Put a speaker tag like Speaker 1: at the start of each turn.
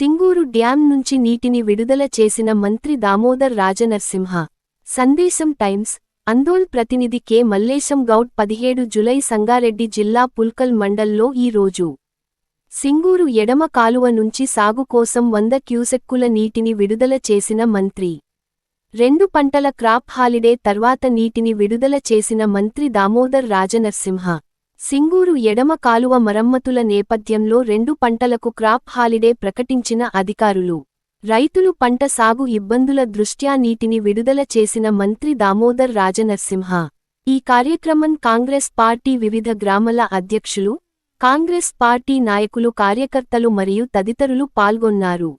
Speaker 1: Singur dam నుంచి నీటిని విడుదల చేసిన మంత్రి దామోదర్ రాజనరసింహ. సందేశం టైమ్స్, అందోల్ ప్రతినిధి కె. మల్లేశం గౌడ్ 17 జులై సంగారెడ్డి జిల్లా పుల్కల్ మండల్లో ఈ రోజు సింగూరు ఎడమ కాలువ నుంచి సాగు కోసం 100 క్యూసెక్కుల నీటిని విడుదల చేసిన మంత్రి. 2 పంటల క్రాప్ హాలిడే తర్వాత నీటిని విడుదల చేసిన మంత్రి దామోదర్ రాజనరసింహ. సింగూరు ఎడమ కాలువ మరమ్మతుల నేపథ్యంలో 2 పంటలకు క్రాప్ హాలిడే ప్రకటించిన అధికారులు. రైతులు పంట సాగు ఇబ్బందుల దృష్ట్యా నీటిని విడుదల చేసిన మంత్రి దామోదర్ రాజనరసింహ. ఈ కార్యక్రమం కాంగ్రెస్ పార్టీ వివిధ గ్రామాల అధ్యక్షులు, కాంగ్రెస్ పార్టీ నాయకులు, కార్యకర్తలు మరియు తదితరులు పాల్గొన్నారు.